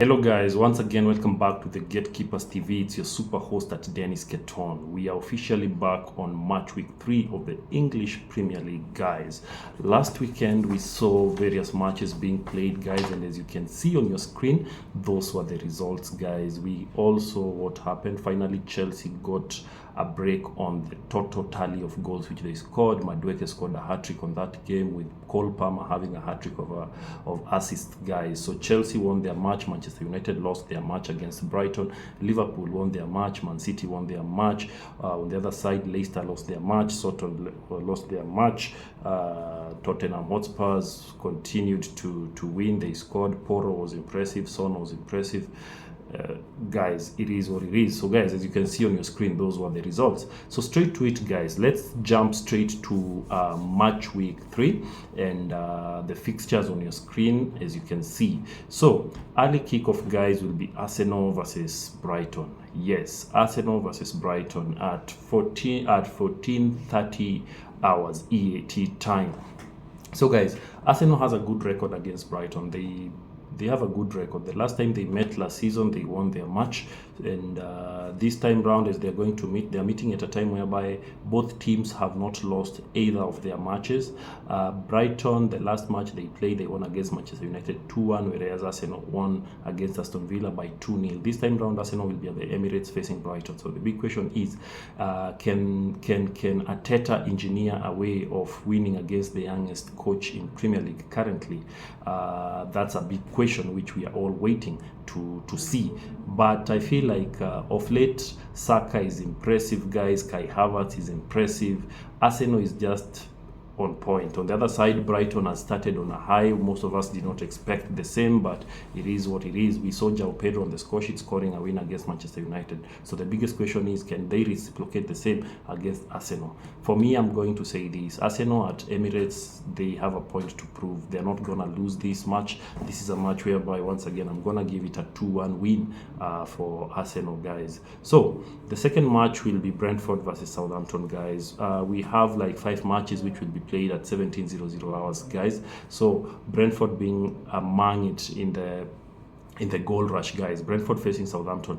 Hello guys, once again welcome back to the Gatekeepers TV. It's your super host at Dennis Keton. We are officially back on match week 3 of the English Premier League, guys. Last weekend we saw various matches being played, guys, and as you can see on your screen, those were the results, guys. We all saw what happened. Finally, Chelsea got a break on the total tally of goals which they scored. Madueke scored a hat-trick on that game, with Cole Palmer having a hat-trick of assists, guys. So Chelsea won their match, Manchester United lost their match against Brighton, Liverpool won their match, Man City won their match. On the other side, Leicester lost their match, Soton lost their match. Tottenham Hotspurs continued to win. They scored. Porro was impressive, Son was impressive. Guys, it is what it is. So guys, as you can see on your screen, those were the results. So straight to it, guys, let's jump straight to match week 3 and the fixtures on your screen, as you can see. So early kickoff, guys, will be Arsenal versus Brighton. Yes, Arsenal versus Brighton at 14:30 hours EAT time. So guys, Arsenal has a good record against Brighton. They have a good record. The last time they met last season, they won their match, and this time round, as they're going to meet, they're meeting at a time whereby both teams have not lost either of their matches. Brighton, the last match they played, they won against Manchester United 2-1, whereas Arsenal won against Aston Villa by 2-0. This time round, Arsenal will be at the Emirates facing Brighton. So the big question is, can Arteta engineer a way of winning against the youngest coach in Premier League currently? That's a big question which we are all waiting to see. But I feel like of late, Saka is impressive, guys. Kai Havertz is impressive. Arsenal is just on point. On the other side, Brighton has started on a high. Most of us did not expect the same, but it is what it is. We saw João Pedro on the score sheet scoring a win against Manchester United. So the biggest question is, can they reciprocate the same against Arsenal? For me, I'm going to say this. Arsenal at Emirates, they have a point to prove. They're not going to lose this match. This is a match whereby, once again, I'm going to give it a 2-1 win for Arsenal, guys. So the second match will be Brentford versus Southampton, guys. We have like 5 matches which will be played at 17:00 hours, guys. So Brentford being among it in the goal rush, guys. Brentford facing Southampton.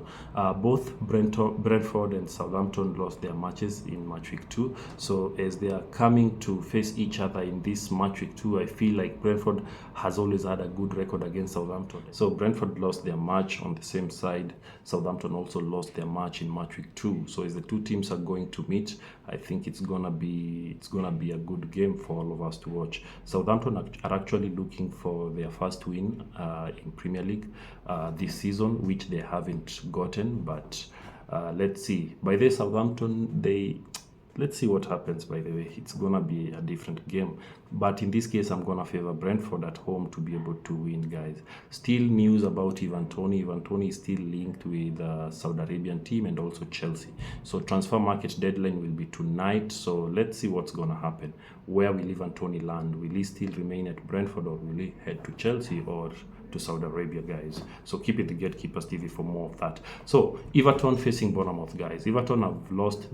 Both Brentford and Southampton lost their matches in match week 2. So as they are coming to face each other in this match week 2, I feel like Brentford has always had a good record against Southampton. So Brentford lost their match. On the same side, Southampton also lost their match in match week 2. So as the two teams are going to meet, I think it's gonna be a good game for all of us to watch. Southampton are actually looking for their first win in Premier League this season, which they haven't gotten. But let's see. By the Southampton, let's see what happens. By the way, it's gonna be a different game, but in this case, I'm gonna favor Brentford at home to be able to win, guys. Still news about Ivan Toney. Ivan Toney is still linked with Saudi Arabian team and also Chelsea. So transfer market deadline will be tonight. So let's see what's gonna happen. Where will Ivan Toney land? Will he still remain at Brentford, or will he head to Chelsea or to Saudi Arabia, guys? So keep it the Gatekeepers TV for more of that. So Everton facing Bournemouth, guys. Everton have lost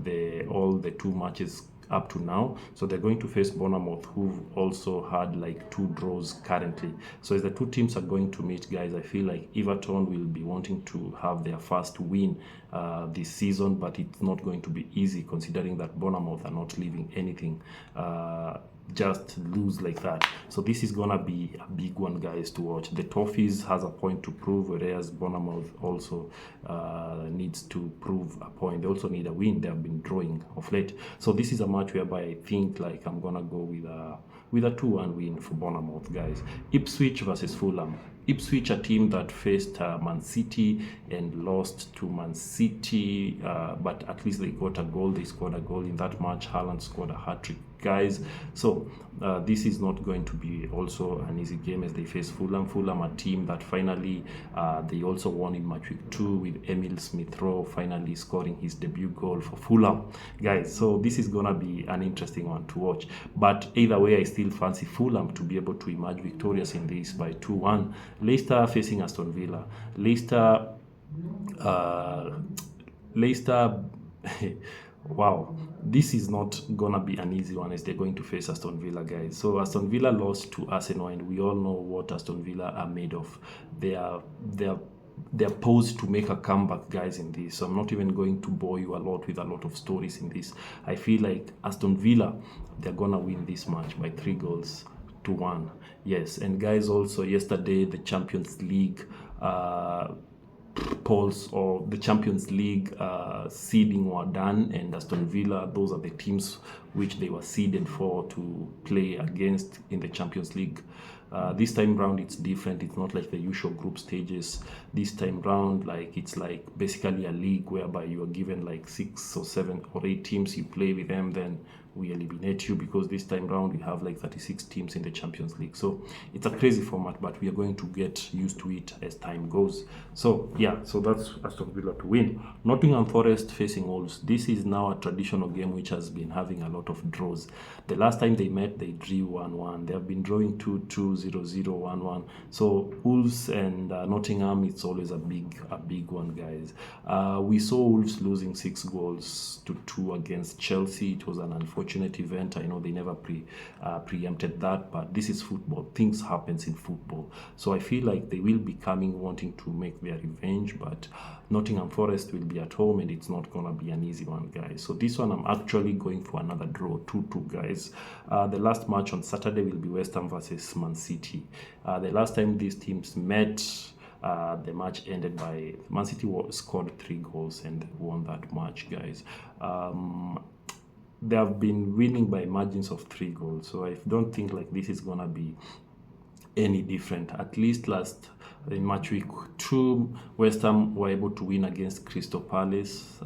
all the 2 matches up to now, so they're going to face Bournemouth, who've also had like 2 draws currently. So as the two teams are going to meet, guys, I feel like Everton will be wanting to have their first win this season, but it's not going to be easy, considering that Bournemouth are not leaving anything just lose like that. So this is gonna be a big one, guys, to watch. The Toffees has a point to prove, whereas Bournemouth also needs to prove a point. They also need a win. They have been drawing of late. So this is a match whereby I think like I'm gonna go with a 2-1 win for Bournemouth, guys. Ipswich versus Fulham. Ipswich, a team that faced Man City and lost to Man City, but at least they got a goal. They scored a goal in that match. Haaland scored a hat-trick, guys. So this is not going to be also an easy game as they face Fulham. Fulham, a team that finally they also won in match week 2 with Emil Smith-Rowe finally scoring his debut goal for Fulham, guys. So this is gonna be an interesting one to watch. But either way, I still fancy Fulham to be able to emerge victorious in this by 2-1. Leicester facing Aston Villa. Leicester wow, this is not gonna be an easy one as they're going to face Aston Villa, guys. So Aston Villa lost to Arsenal, and we all know what Aston Villa are made of. They are they're posed to make a comeback, guys, in this. So I'm not even going to bore you a lot with a lot of stories in this. I feel like Aston Villa, they're gonna win this match by 3-1. Yes, and guys, also yesterday the Champions League polls, or the Champions League seeding were done, and Aston Villa, those are the teams which they were seeded for to play against in the Champions League. This time round it's different. It's not like the usual group stages. This time round, like, it's like basically a league whereby you are given like 6 or 7 or 8 teams, you play with them, then we eliminate you, because this time round we have like 36 teams in the Champions League. So it's a crazy format, but we are going to get used to it as time goes. So yeah, so that's Aston Villa to win. Nottingham Forest facing Wolves. This is now a traditional game which has been having a lot of draws. The last time they met, they drew 1-1. They have been drawing 2-2, 0-0, 1-1. So Wolves and Nottingham, it's always a big one, guys. We saw Wolves losing 6-2 against Chelsea. It was an unfortunate event. I know they never preempted that, but this is football. Things happens in football. So I feel like they will be coming wanting to make their revenge, but Nottingham Forest will be at home, and it's not gonna be an easy one, guys. So this one I'm actually going for another draw, 2-2, guys. The last match on Saturday will be West Ham versus Man City. The last time these teams met, the match ended by Man City scored 3 goals and won that match, guys. They have been winning by margins of 3 goals, so I don't think like this is gonna be any different. At least in match week 2, West Ham were able to win against Crystal Palace.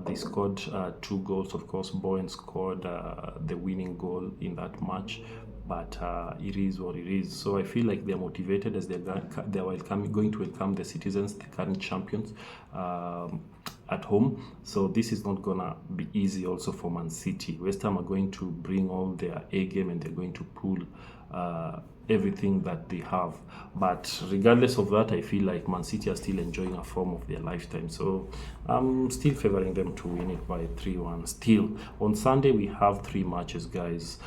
They scored 2 goals. Of course, Bowen scored the winning goal in that match, but it is what it is. So I feel like they're motivated as they're going to welcome the citizens, the current champions, at home. So this is not gonna be easy also for Man City. West Ham are going to bring all their A game, and they're going to pull everything that they have. But regardless of that, I feel like Man City are still enjoying a form of their lifetime. So I'm still favoring them to win it by 3-1. Still, on Sunday we have 3 matches, guys.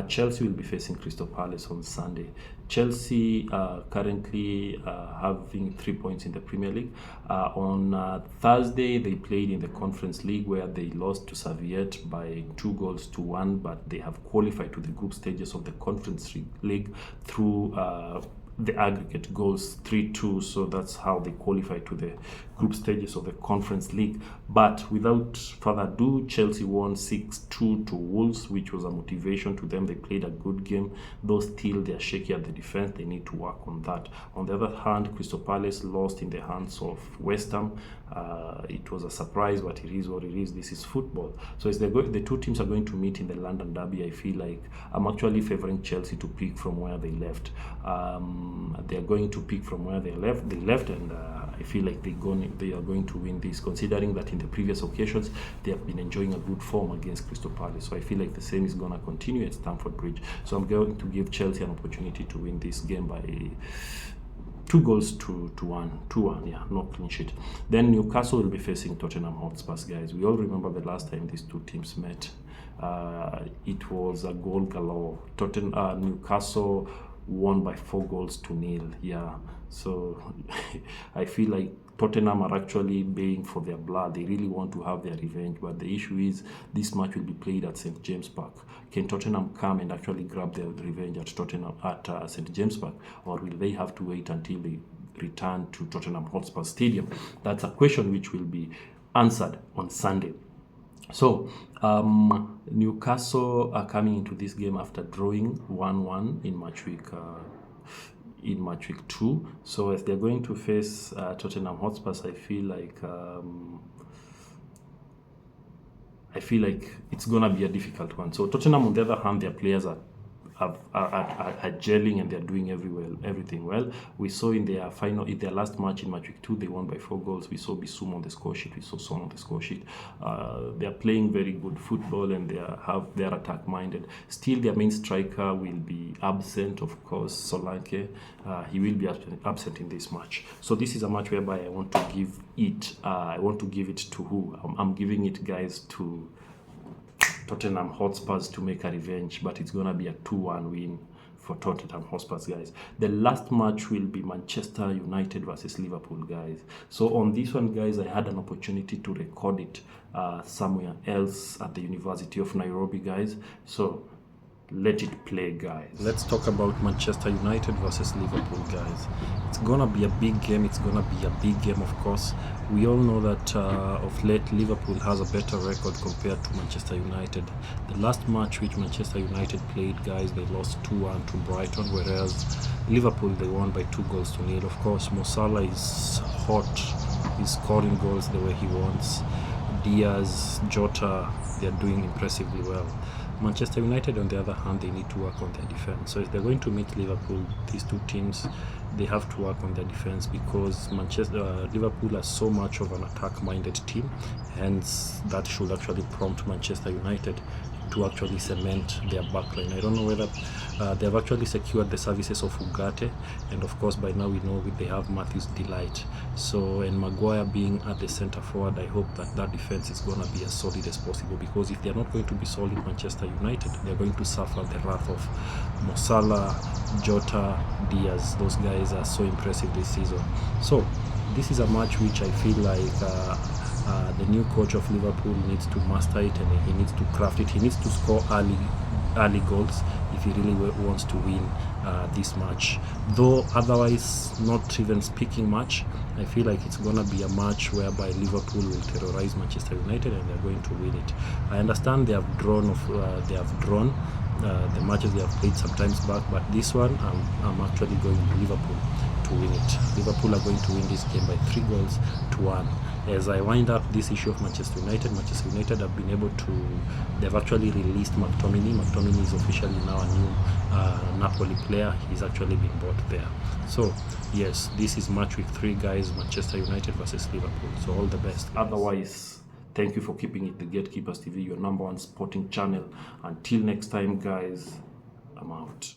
Chelsea will be facing Crystal Palace on Sunday. Chelsea currently having 3 points in the Premier League. On Thursday, they played in the Conference League, where they lost to Serviette by 2-1, but they have qualified to the group stages of the Conference League through the aggregate goals 3-2. So that's how they qualify to the group stages of the Conference League. But without further ado, Chelsea won 6-2 to Wolves, which was a motivation to them. They played a good game, though still they're shaky at the defense. They need to work on that. On the other hand, Crystal Palace lost in the hands of West Ham. It was a surprise, but it is what it is. This is football. So as the two teams are going to meet in the London Derby, I feel like I'm actually favoring Chelsea to pick from where they left. They are going to pick from where they left, and I feel like they are going to win this, considering that in the previous occasions they have been enjoying a good form against Crystal Palace. So I feel like the same is going to continue at Stamford Bridge. So I'm going to give Chelsea an opportunity to win this game by 2-1, yeah, no clean sheet. Then Newcastle will be facing Tottenham Hotspur, guys. We all remember the last time these two teams met. It was a goal galore. Newcastle won by 4-0. Yeah, so I feel like Tottenham are actually baying for their blood. They really want to have their revenge, but the issue is this match will be played at St. James Park. Can Tottenham come and actually grab their revenge at St. James Park, or will they have to wait until they return to Tottenham Hotspur Stadium? That's a question which will be answered on Sunday. So Newcastle are coming into this game after drawing 1-1 in match week 2. So if they're going to face Tottenham Hotspur, I feel like it's gonna be a difficult one. So Tottenham, on the other hand, their players are gelling, and they're doing everything well. We saw in their last match in match week 2, they won by 4 goals. We saw Bissouma on the score sheet. We saw Son on the score sheet. They're playing very good football, and they're attack minded. Still, their main striker will be absent, of course, Solanke. He will be absent in this match. So this is a match whereby I want to give it. I want to give it to who? I'm giving it, guys, to Tottenham Hotspurs to make a revenge, but it's gonna be a 2-1 win for Tottenham Hotspurs, guys. The last match will be Manchester United versus Liverpool, guys. So on this one, guys, I had an opportunity to record it somewhere else at the University of Nairobi, guys. So let it play, guys. Let's talk about Manchester United versus Liverpool, guys. It's gonna be a big game. It's gonna be a big game, of course. We all know that of late Liverpool has a better record compared to Manchester United. The last match which Manchester United played, guys, they lost 2-1 to Brighton, whereas Liverpool, they won by 2-0. Of course, Mo Salah is hot. He's scoring goals the way he wants. Diaz, Jota, they're doing impressively well. Manchester United, on the other hand, they need to work on their defense. So if they're going to meet Liverpool, these two teams, they have to work on their defense, because Liverpool are so much of an attack-minded team. Hence, that should actually prompt Manchester United to actually cement their backline. I don't know whether they have actually secured the services of Ugarte, and of course by now we know they have Matthew's Delight. So, and Maguire being at the centre forward, I hope that that defence is going to be as solid as possible, because if they're not going to be solid, Manchester United, they're going to suffer the wrath of Mo Salah, Jota, Diaz. Those guys are so impressive this season. So this is a match which I feel like the new coach of Liverpool needs to master it, and he needs to craft it. He needs to score early goals if he really wants to win this match. Though otherwise, not even speaking much, I feel like it's going to be a match whereby Liverpool will terrorize Manchester United and they're going to win it. I understand they have drawn the matches they have played sometimes back, but this one I'm actually going to Liverpool to win it. Liverpool are going to win this game by 3-1. As I wind up this issue of Manchester United have been able to, they've actually released McTominay. McTominay is officially now a new Napoli player. He's actually been bought there. So yes, this is match week 3, guys. Manchester United versus Liverpool. So all the best. Otherwise, thank you for keeping it the Gatekeepers TV, your #1 sporting channel. Until next time, guys, I'm out.